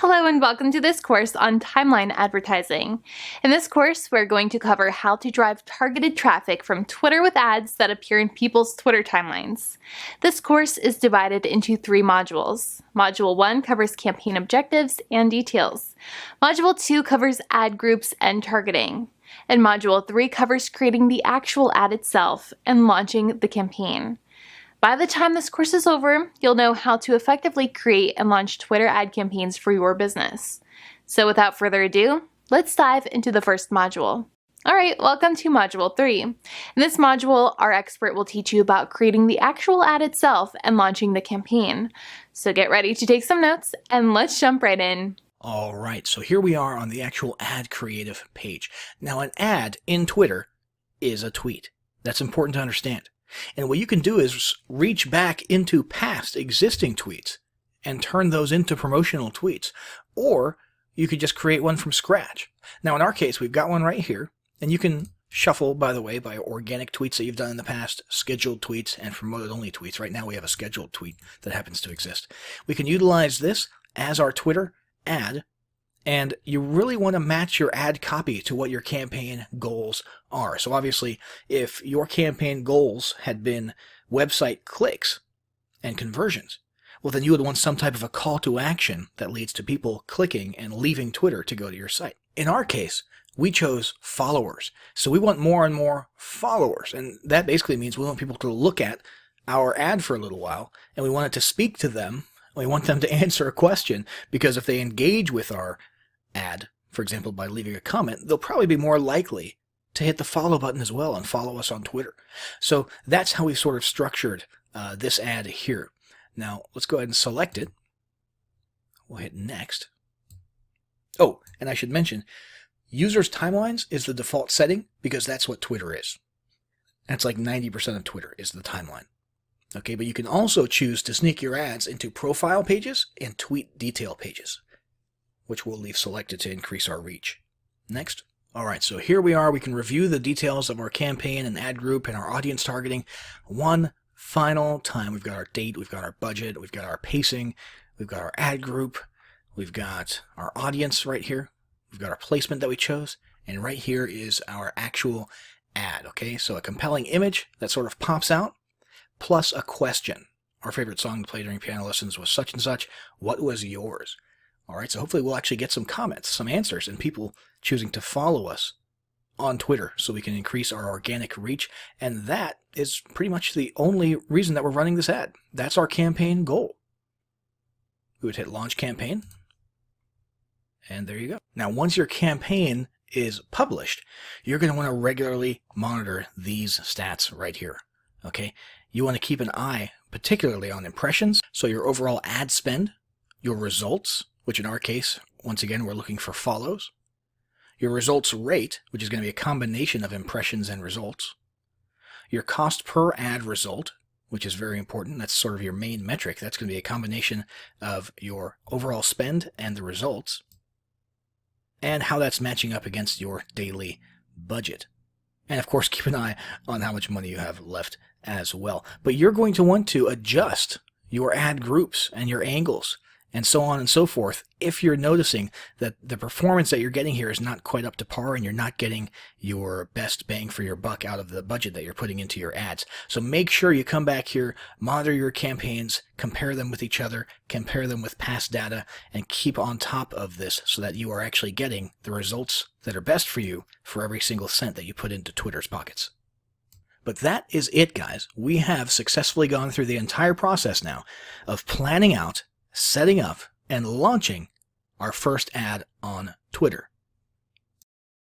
Hello and welcome to this course on timeline advertising. In this course, we're going to cover how to drive targeted traffic from Twitter with ads that appear in people's Twitter timelines. This course is divided into 3 modules. Module 1 covers campaign objectives and details. Module 2 covers ad groups and targeting. And Module 3 covers creating the actual ad itself and launching the campaign. By the time this course is over, you'll know how to effectively create and launch Twitter ad campaigns for your business. So without further ado, let's dive into the first module. Alright, welcome to Module 3. In this module, our expert will teach you about creating the actual ad itself and launching the campaign. So get ready to take some notes and let's jump right in. Alright, so here we are on the actual ad creative page. Now an ad in Twitter is a tweet. That's important to understand. And what you can do is reach back into past existing tweets and turn those into promotional tweets. Or you could just create one from scratch. Now in our case, we've got one right here. And you can shuffle, by the way, by organic tweets that you've done in the past, scheduled tweets, and promoted only tweets. Right now we have a scheduled tweet that happens to exist. We can utilize this as our Twitter ad. And you really want to match your ad copy to what your campaign goals are. So obviously, if your campaign goals had been website clicks and conversions, well then you would want some type of a call to action that leads to people clicking and leaving Twitter to go to your site. In our case, we chose followers. So we want more and more followers. And that basically means we want people to look at our ad for a little while, and we want it to speak to them. We want them to answer a question, because if they engage with our ad, for example, by leaving a comment, they'll probably be more likely to hit the follow button as well and follow us on Twitter. So that's how we've sort of structured this ad here. Now let's go ahead and select it. We'll hit next. Oh, and I should mention, users' timelines is the default setting because that's what Twitter is. That's like 90% of Twitter is the timeline. Okay, but you can also choose to sneak your ads into profile pages and tweet detail pages, which we'll leave selected to increase our reach. Next. Alright, so here we are. We can review the details of our campaign and ad group and our audience targeting one final time. We've got our date, we've got our budget, we've got our pacing, we've got our ad group, we've got our audience right here, we've got our placement that we chose, and right here is our actual ad, okay? So a compelling image that sort of pops out, plus a question. Our favorite song to play during piano lessons was such and such. What was yours? Alright, so hopefully we'll actually get some comments, some answers, and people choosing to follow us on Twitter so we can increase our organic reach. And that is pretty much the only reason that we're running this ad. That's our campaign goal. We would hit launch campaign. And there you go. Now, once your campaign is published, you're going to want to regularly monitor these stats right here. Okay? You want to keep an eye particularly on impressions, so your overall ad spend, your results, which in our case, once again, we're looking for follows. Your results rate, which is going to be a combination of impressions and results. Your cost per ad result, which is very important. That's sort of your main metric. That's going to be a combination of your overall spend and the results, and how that's matching up against your daily budget. And of course, keep an eye on how much money you have left as well. But you're going to want to adjust your ad groups and your angles and so on and so forth if you're noticing that the performance that you're getting here is not quite up to par and you're not getting your best bang for your buck out of the budget that you're putting into your ads. So make sure you come back here, monitor your campaigns, compare them with each other, compare them with past data, and keep on top of this so that you are actually getting the results that are best for you for every single cent that you put into Twitter's pockets. But that is it, guys. We have successfully gone through the entire process now of planning out, setting up, and launching our first ad on Twitter.